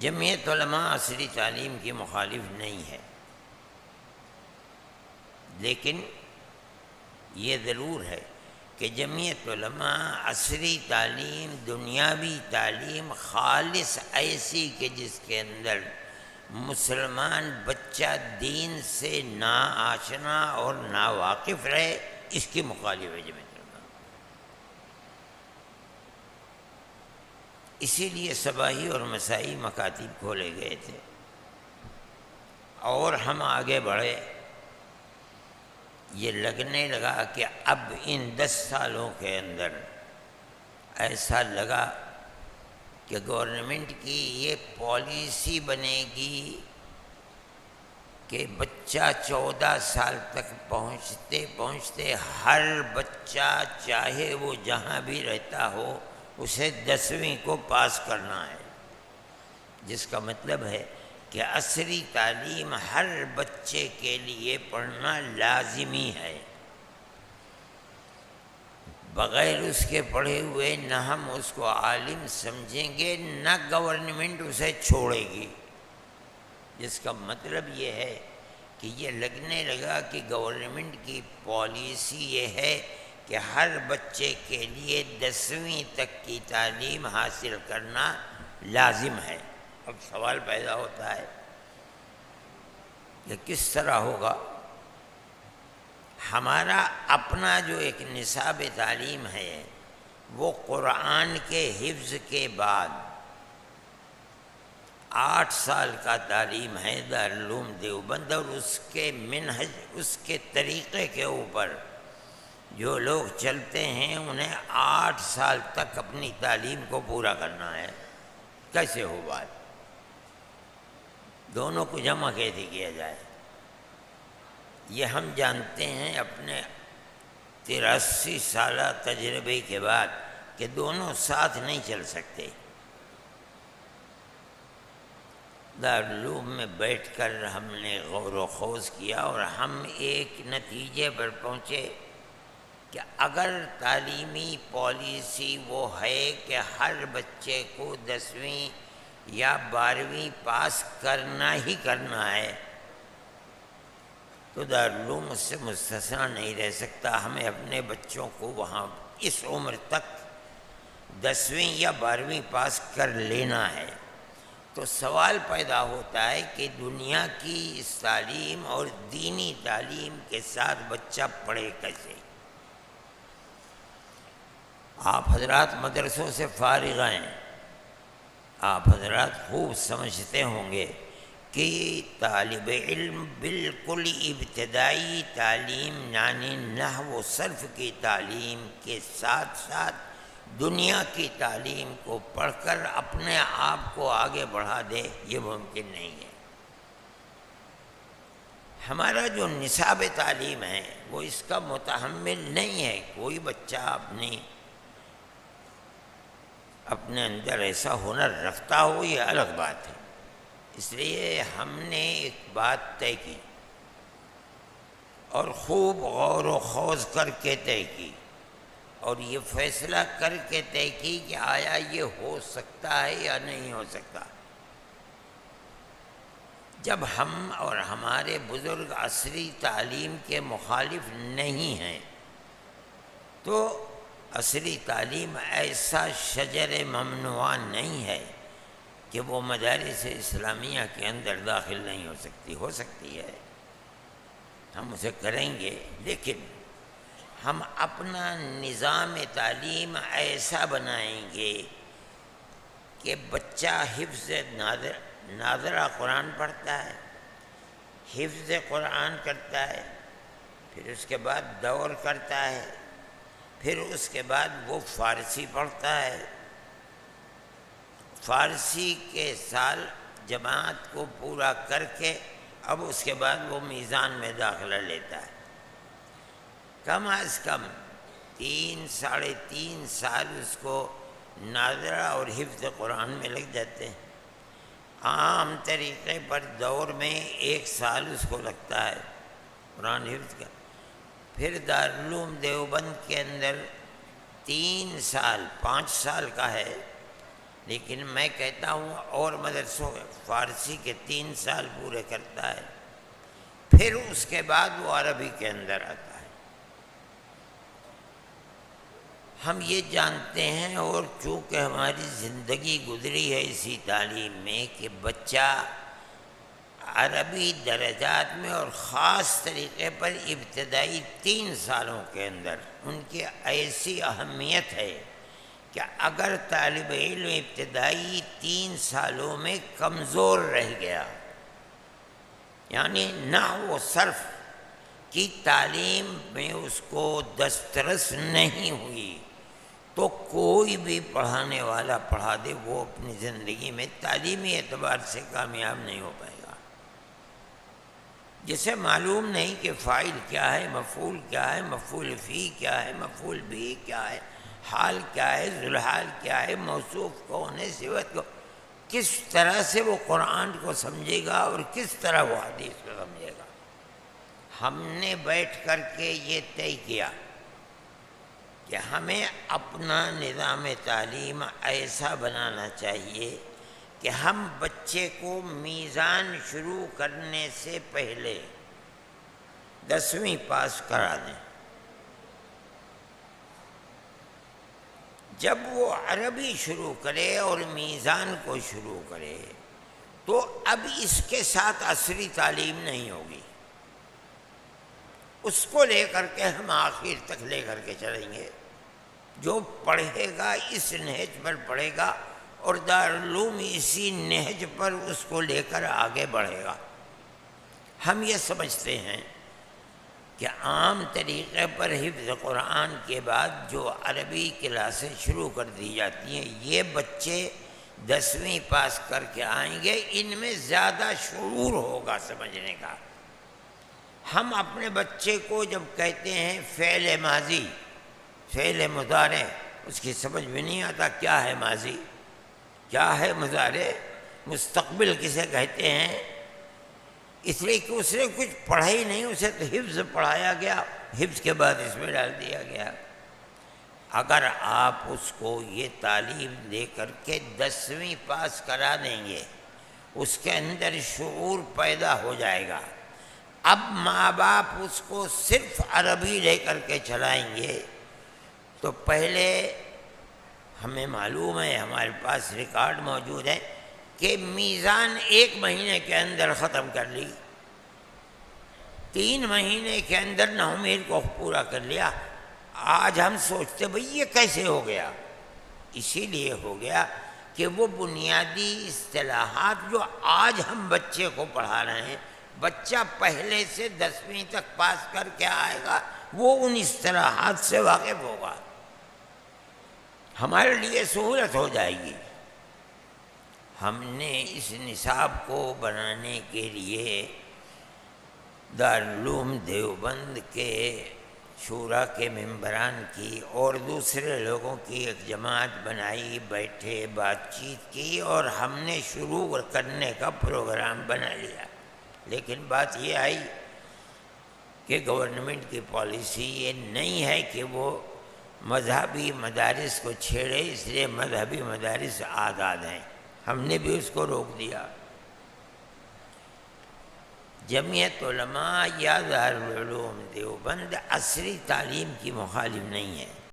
جمعیت علماء عصری تعلیم کی مخالف نہیں ہے، لیکن یہ ضرور ہے کہ جمعیت علماء عصری تعلیم دنیاوی تعلیم خالص ایسی کہ جس کے اندر مسلمان بچہ دین سے نا آشنا اور نا واقف رہے، اس کی مخالف ہے جمعیت علماء۔ اسی لیے صباحی اور مسائی مکاتب کھولے گئے تھے، اور ہم آگے بڑھے۔ یہ لگنے لگا کہ اب ان 10 سالوں کے اندر ایسا لگا کہ گورنمنٹ کی یہ پالیسی بنے گی کہ بچہ 14 سال تک پہنچتے پہنچتے ہر بچہ چاہے وہ جہاں بھی رہتا ہو اسے 10ویں کو پاس کرنا ہے، جس کا مطلب ہے کہ عصری تعلیم ہر بچے کے لیے پڑھنا لازمی ہے۔ بغیر اس کے پڑھے ہوئے نہ ہم اس کو عالم سمجھیں گے، نہ گورنمنٹ اسے چھوڑے گی، جس کا مطلب یہ ہے کہ یہ لگنے لگا کہ گورنمنٹ کی پالیسی یہ ہے کہ ہر بچے کے لیے 10ویں تک کی تعلیم حاصل کرنا لازم ہے۔ اب سوال پیدا ہوتا ہے کہ کس طرح ہوگا؟ ہمارا اپنا جو ایک نصاب تعلیم ہے وہ قرآن کے حفظ کے بعد 8 سال کا تعلیم ہے دارالعلوم دیوبند، اور اس کے منہج، اس کے طریقے کے اوپر جو لوگ چلتے ہیں انہیں 8 سال تک اپنی تعلیم کو پورا کرنا ہے۔ کیسے ہو بات؟ دونوں کو جمع کیسے کیا جائے؟ یہ ہم جانتے ہیں اپنے 83 سالہ تجربے کے بعد کہ دونوں ساتھ نہیں چل سکتے۔ دارالعلوم میں بیٹھ کر ہم نے غور و خوض کیا اور ہم ایک نتیجے پر پہنچے کہ اگر تعلیمی پالیسی وہ ہے کہ ہر بچے کو 10ویں یا 12ویں پاس کرنا ہی کرنا ہے تو دارالعلوم اس سے مستثنیٰ نہیں رہ سکتا۔ ہمیں اپنے بچوں کو وہاں اس عمر تک 10ویں یا 12ویں پاس کر لینا ہے۔ تو سوال پیدا ہوتا ہے کہ دنیا کی اس تعلیم اور دینی تعلیم کے ساتھ بچہ پڑھے کیسے؟ آپ حضرات مدرسوں سے فارغ ہیں، آپ حضرات خوب سمجھتے ہوں گے کہ طالب علم بالکل ابتدائی تعلیم یعنی نحو و صرف کی تعلیم کے ساتھ ساتھ دنیا کی تعلیم کو پڑھ کر اپنے آپ کو آگے بڑھا دے، یہ ممکن نہیں ہے۔ ہمارا جو نصاب تعلیم ہے وہ اس کا متحمل نہیں ہے۔ کوئی بچہ اپنے اندر ایسا ہنر رکھتا ہو یہ الگ بات ہے۔ اس لیے ہم نے ایک بات طے کی اور خوب غور و خوض کر کے طے کی، اور یہ فیصلہ کر کے طے کی کہ آیا یہ ہو سکتا ہے یا نہیں ہو سکتا۔ جب ہم اور ہمارے بزرگ عصری تعلیم کے مخالف نہیں ہیں تو عصری تعلیم ایسا شجر ممنوع نہیں ہے کہ وہ مدارس اسلامیہ کے اندر داخل نہیں ہو سکتی ہے، ہم اسے کریں گے، لیکن ہم اپنا نظام تعلیم ایسا بنائیں گے کہ بچہ حفظ ناظرہ قرآن پڑھتا ہے، حفظ قرآن کرتا ہے، پھر اس کے بعد دور کرتا ہے، پھر اس کے بعد وہ فارسی پڑھتا ہے، فارسی کے سال جماعت کو پورا کر کے اب اس کے بعد وہ میزان میں داخلہ لیتا ہے۔ کم از کم 3 ساڑھے 3 سال اس کو ناظرہ اور حفظ قرآن میں لگ جاتے ہیں۔ عام طریقے پر دور میں 1 سال اس کو لگتا ہے قرآن حفظ کا۔ پھر دارالعلوم دیوبند کے اندر 3 سال 5 سال کا ہے، لیکن میں کہتا ہوں اور مدرسوں فارسی کے 3 سال پورے کرتا ہے، پھر اس کے بعد وہ عربی کے اندر آتا ہے۔ ہم یہ جانتے ہیں، اور چونکہ ہماری زندگی گزری ہے اسی تعلیم میں، کہ بچہ عربی درجات میں اور خاص طریقے پر ابتدائی 3 سالوں کے اندر ان کی ایسی اہمیت ہے کہ اگر طالب علم ابتدائی 3 سالوں میں کمزور رہ گیا، یعنی نحو و صرف کی تعلیم میں اس کو دسترس نہیں ہوئی، تو کوئی بھی پڑھانے والا پڑھا دے وہ اپنی زندگی میں تعلیمی اعتبار سے کامیاب نہیں ہو پائے گا۔ جسے معلوم نہیں کہ فاعل کیا ہے، مفعول کیا ہے، مفعول فی کیا ہے، مفعول بھی کیا ہے، حال کیا ہے، ذوالحال کیا ہے، موصوف کون ہے، صفت کو، کس طرح سے وہ قرآن کو سمجھے گا اور کس طرح وہ حدیث کو سمجھے گا۔ ہم نے بیٹھ کر کے یہ طے کیا کہ ہمیں اپنا نظام تعلیم ایسا بنانا چاہیے کہ ہم بچے کو میزان شروع کرنے سے پہلے 10ویں پاس کرا دیں۔ جب وہ عربی شروع کرے اور میزان کو شروع کرے تو اب اس کے ساتھ عصری تعلیم نہیں ہوگی، اس کو لے کر کے ہم آخر تک لے کر کے چلیں گے۔ جو پڑھے گا اس نہج پر پڑھے گا، اور دارالعلوم اسی نہج پر اس کو لے کر آگے بڑھے گا۔ ہم یہ سمجھتے ہیں کہ عام طریقے پر حفظ قرآن کے بعد جو عربی کلاسیں شروع کر دی جاتی ہیں، یہ بچے 10ویں پاس کر کے آئیں گے، ان میں زیادہ شعور ہوگا سمجھنے کا۔ ہم اپنے بچے کو جب کہتے ہیں فعل ماضی، فعل مضارع، اس کی سمجھ میں نہیں آتا کیا ہے ماضی، کیا ہے مضارع، مستقبل کسے کہتے ہیں، اس لیے کہ اس نے کچھ پڑھا ہی نہیں، اسے تو حفظ پڑھایا گیا، حفظ کے بعد اس میں ڈال دیا گیا۔ اگر آپ اس کو یہ تعلیم دے کر کے 10ویں پاس کرا دیں گے، اس کے اندر شعور پیدا ہو جائے گا۔ اب ماں باپ اس کو صرف عربی لے کر کے چلائیں گے، تو پہلے ہمیں معلوم ہے، ہمارے پاس ریکارڈ موجود ہے کہ میزان 1 مہینے کے اندر ختم کر لی، 3 مہینے کے اندر نومید کو پورا کر لیا۔ آج ہم سوچتے بھئی یہ کیسے ہو گیا؟ اسی لیے ہو گیا کہ وہ بنیادی اصطلاحات جو آج ہم بچے کو پڑھا رہے ہیں، بچہ پہلے سے 10ویں تک پاس کر کے آئے گا، وہ ان اصطلاحات سے واقف ہوگا، ہمارے لیے سہولت ہو جائے گی۔ ہم نے اس نصاب کو بنانے کے لیے دارالعلوم دیوبند کے شورا کے ممبران کی اور دوسرے لوگوں کی ایک جماعت بنائی، بیٹھے بات چیت کی، اور ہم نے شروع کرنے کا پروگرام بنا لیا۔ لیکن بات یہ آئی کہ گورنمنٹ کی پالیسی یہ نہیں ہے کہ وہ مذہبی مدارس کو چھیڑے، اس لیے مذہبی مدارس آزاد ہیں، ہم نے بھی اس کو روک دیا۔ جمعیت علماء یا دارالعلوم دیوبند عصری تعلیم کی مخالف نہیں ہے۔